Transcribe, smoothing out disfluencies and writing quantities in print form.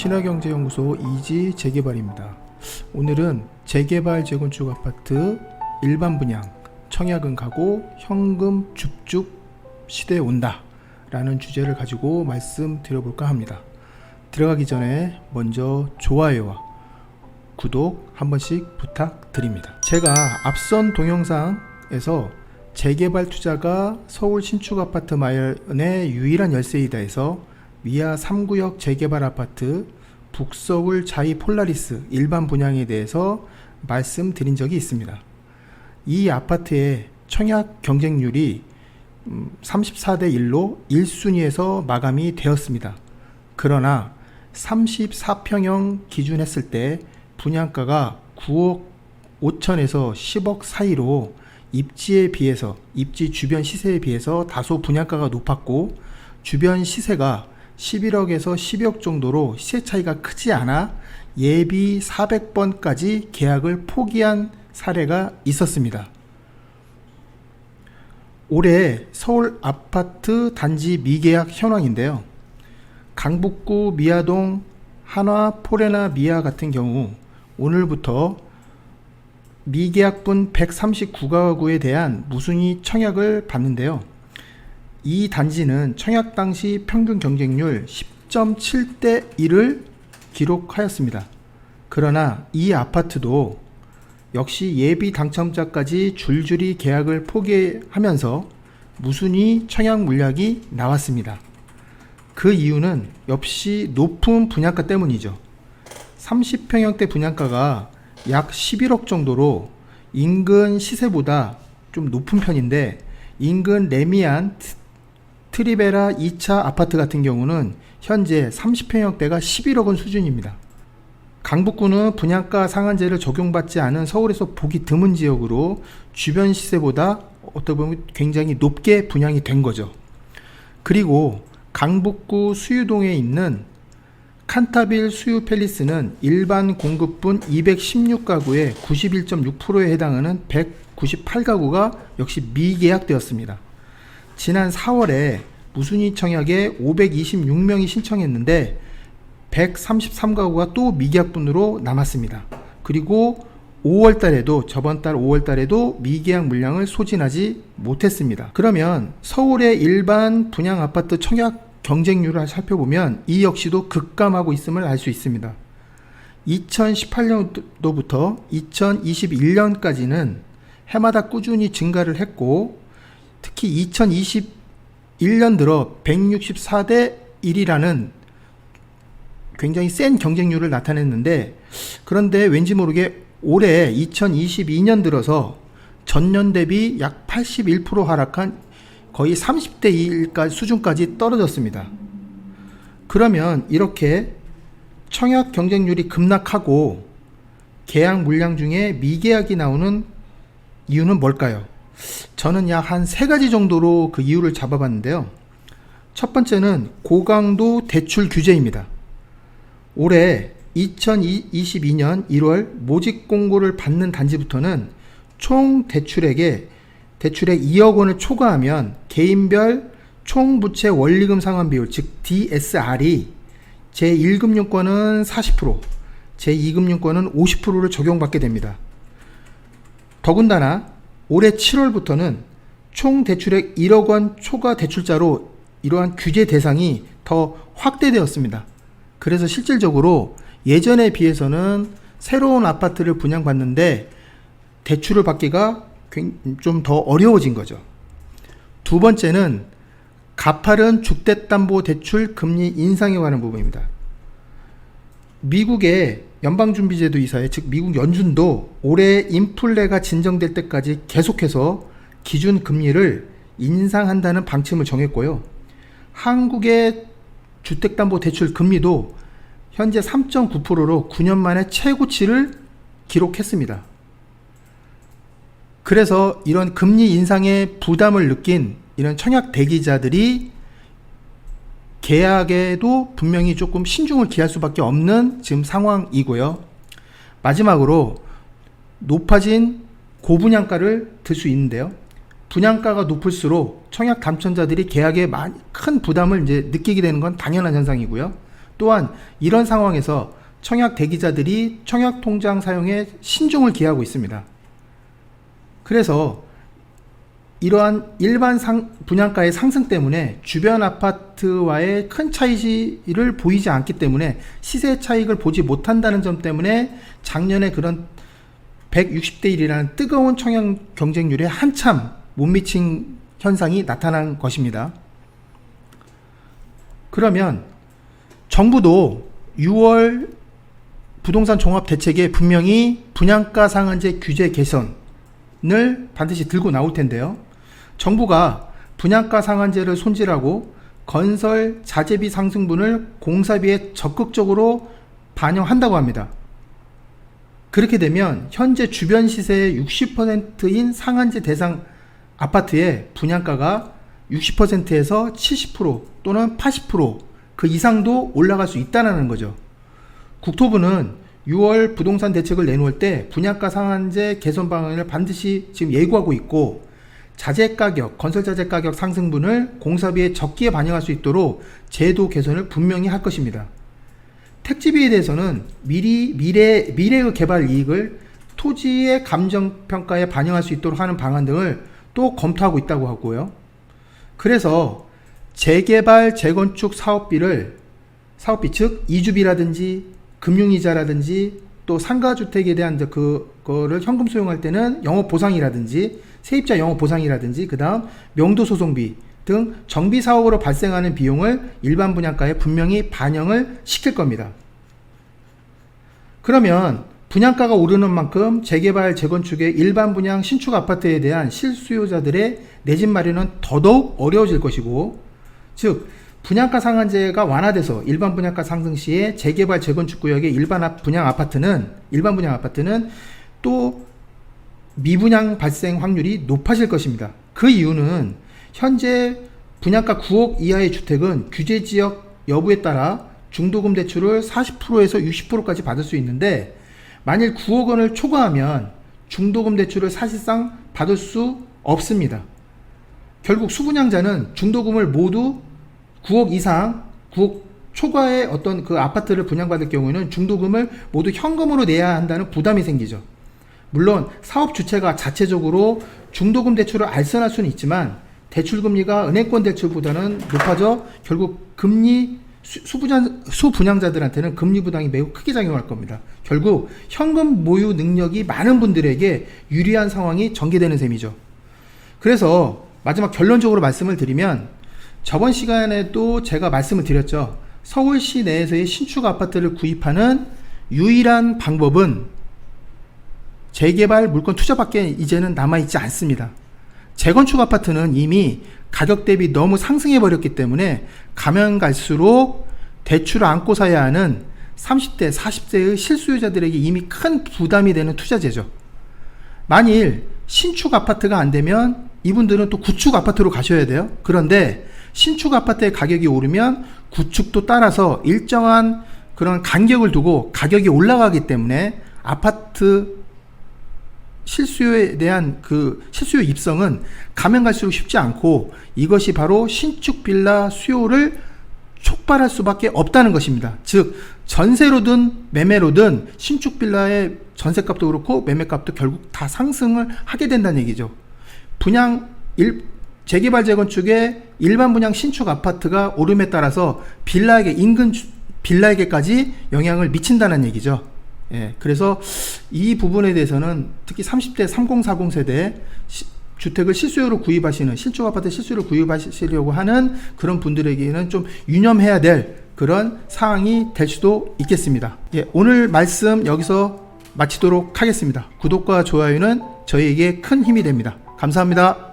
신화경제연구소 이지 재개발입니다. 오늘은 재개발 재건축 아파트 일반 분양 청약은 가고 현금 줍줍 시대에 온다 라는 주제를 가지고 말씀드려볼까 합니다. 들어가기 전에 먼저 좋아요와 구독 한 번씩 부탁드립니다. 제가 앞선 동영상에서 재개발 투자가 서울 신축 아파트 마련의 유일한 열쇠이다 해서 미아 3구역 재개발 아파트 북서울 자이 폴라리스 일반 분양에 대해서 말씀드린 적이 있습니다. 이 아파트의 청약 경쟁률이 34대 1로 1순위에서 마감이 되었습니다. 그러나 34평형 기준했을 때 분양가가 9억 5천에서 10억 사이로 입지에 비해서 입지 주변 시세에 비해서 다소 분양가가 높았고 주변 시세가 11억에서 12억 정도로 시세 차이가 크지 않아 예비 400번까지 계약을 포기한 사례가 있었습니다. 올해 서울 아파트 단지 미계약 현황인데요. 강북구 미아동 한화 포레나 미아 같은 경우 오늘부터 미계약분 139가구에 대한 무순위 청약을 받는데요. 이 단지는 청약 당시 평균 경쟁률 10.7대 1을 기록하였습니다. 그러나 이 아파트도 역시 예비 당첨자까지 줄줄이 계약을 포기하면서 무순위 청약 물량이 나왔습니다. 그 이유는 역시 높은 분양가 때문이죠. 30평형대 분양가가 약 11억 정도로 인근 시세보다 좀 높은 편인데 인근 레미안 트리베라 2차 아파트 같은 경우는 현재 30평형대가 11억원 수준입니다. 강북구는 분양가 상한제를 적용받지 않은 서울에서 보기 드문 지역으로 주변 시세보다 어떻게 보면 굉장히 높게 분양이 된 거죠. 그리고 강북구 수유동에 있는 칸타빌 수유 팰리스는 일반 공급분 216가구에 91.6%에 해당하는 198가구가 역시 미계약되었습니다. 지난 4월에 무순위 청약에 526명이 신청했는데 133가구가 또 미계약분으로 남았습니다. 그리고 5월달에도 저번달 5월달에도 미계약 물량을 소진하지 못했습니다. 그러면 서울의 일반 분양 아파트 청약 경쟁률을 살펴보면 이 역시도 급감하고 있음을 알 수 있습니다. 2018년도부터 2021년까지는 해마다 꾸준히 증가를 했고 특히 2021년 들어 164대 1이라는 굉장히 센 경쟁률을 나타냈는데 그런데 왠지 모르게 올해 2022년 들어서 전년 대비 약 81% 하락한 거의 30대 1 수준까지 떨어졌습니다. 그러면 이렇게 청약 경쟁률이 급락하고 계약 물량 중에 미계약이 나오는 이유는 뭘까요? 저는 약 한 3가지 정도로 그 이유를 잡아봤는데요. 첫 번째는 고강도 대출 규제입니다. 올해 2022년 1월 모집 공고를 받는 단지부터는 총 대출액 2억 원을 초과하면 개인별 총부채 원리금 상환 비율 즉 DSR이 제1금융권은 40%, 제2금융권은 50%를 적용받게 됩니다. 더군다나 올해 7월부터는 총 대출액 1억 원 초과 대출자로 이러한 규제 대상이 더 확대되었습니다. 그래서 실질적으로 예전에 비해서는 새로운 아파트를 분양받는데 대출을 받기가 좀 더 어려워진 거죠. 두 번째는 가파른 주택담보대출 금리 인상에 관한 부분입니다. 미국의 연방준비제도 이사회 즉 미국 연준도 올해 인플레가 진정될 때까지 계속해서 기준 금리를 인상한다는 방침을 정했고요. 한국의 주택담보대출 금리도 현재 3.9%로 9년 만에 최고치를 기록했습니다. 그래서 이런 금리 인상의 부담을 느낀 이런 청약 대기자들이 계약에도 분명히 조금 신중을 기할 수밖에 없는 지금 상황이고요. 마지막으로 높아진 고분양가를 들 수 있는데요. 분양가가 높을수록 청약 당첨자들이 계약에 큰 부담을 이제 느끼게 되는 건 당연한 현상이고요. 또한 이런 상황에서 청약 대기자들이 청약 통장 사용에 신중을 기하고 있습니다. 그래서 이러한 일반 분양가의 상승 때문에 주변 아파트와의 큰 차이를 보이지 않기 때문에 시세 차익을 보지 못한다는 점 때문에 작년에 그런 160대 1이라는 뜨거운 청약 경쟁률에 한참 못 미친 현상이 나타난 것입니다. 그러면 정부도 6월 부동산 종합대책에 분명히 분양가 상한제 규제 개선을 반드시 들고 나올 텐데요. 정부가 분양가 상한제를 손질하고 건설 자재비 상승분을 공사비에 적극적으로 반영한다고 합니다. 그렇게 되면 현재 주변 시세의 60%인 상한제 대상 아파트의 분양가가 60%에서 70% 또는 80% 이상도 올라갈 수 있다는 거죠. 국토부는 6월 부동산 대책을 내놓을 때 분양가 상한제 개선 방안을 반드시 지금 예고하고 있고, 자재 가격, 건설 자재 가격 상승분을 공사비에 적기에 반영할 수 있도록 제도 개선을 분명히 할 것입니다. 택지비에 대해서는 미래의 개발 이익을 토지의 감정평가에 반영할 수 있도록 하는 방안 등을 또 검토하고 있다고 하고요. 그래서 재개발, 재건축 사업비 즉 이주비라든지 금융이자라든지 또 상가주택에 대한 그거를 현금 소용할 때는 영업보상이라든지 세입자 영업보상이라든지 그 다음 명도소송비 등 정비사업으로 발생하는 비용을 일반 분양가에 분명히 반영을 시킬 겁니다. 그러면 분양가가 오르는 만큼 재개발, 재건축의 일반 분양, 신축 아파트에 대한 실수요자들의 내 집 마련은 더더욱 어려워질 것이고, 즉 분양가 상한제가 완화돼서 일반 분양가 상승 시에 재개발, 재건축 구역의 일반 분양 아파트는 또 미분양 발생 확률이 높아질 것입니다. 그 이유는 현재 분양가 9억 이하의 주택은 규제 지역 여부에 따라 중도금 대출을 40%에서 60%까지 받을 수 있는데, 만일 9억 원을 초과하면 중도금 대출을 사실상 받을 수 없습니다. 결국 수분양자는 중도금을 모두 9억 이상, 9억 초과의 어떤 그 아파트를 분양받을 경우에는 중도금을 모두 현금으로 내야 한다는 부담이 생기죠. 물론 사업 주체가 자체적으로 중도금 대출을 알선할 수는 있지만 대출금리가 은행권 대출보다는 높아져 결국 수분양자들한테는 금리 부담이 매우 크게 작용할 겁니다. 결국 현금 모유 능력이 많은 분들에게 유리한 상황이 전개되는 셈이죠. 그래서 마지막 결론적으로 말씀을 드리면, 저번 시간에도 제가 말씀을 드렸죠. 서울시 내에서의 신축 아파트를 구입하는 유일한 방법은 재개발 물건 투자밖에 이제는 남아있지 않습니다. 재건축 아파트는 이미 가격 대비 너무 상승해 버렸기 때문에 가면 갈수록 대출을 안고 사야 하는 30대, 40대의 실수요자들에게 이미 큰 부담이 되는 투자재죠. 만일 신축 아파트가 안 되면 이분들은 또 구축 아파트로 가셔야 돼요. 그런데 신축 아파트의 가격이 오르면 구축도 따라서 일정한 그런 간격을 두고 가격이 올라가기 때문에 아파트 실수요에 대한 그 실수요 입성은 가면 갈수록 쉽지 않고, 이것이 바로 신축 빌라 수요를 촉발할 수밖에 없다는 것입니다. 즉 전세로든 매매로든 신축 빌라의 전세값도 그렇고 매매값도 결국 다 상승을 하게 된다는 얘기죠. 재개발 재건축의 일반 분양 신축 아파트가 오름에 따라서 인근 빌라에게까지 영향을 미친다는 얘기죠. 예, 그래서 이 부분에 대해서는 특히 30대 3040 세대 주택을 실수요로 구입하시는, 신축 아파트 실수요로 구입하시려고 하는 그런 분들에게는 좀 유념해야 될 그런 사항이 될 수도 있겠습니다. 예, 오늘 말씀 여기서 마치도록 하겠습니다. 구독과 좋아요는 저희에게 큰 힘이 됩니다. 감사합니다.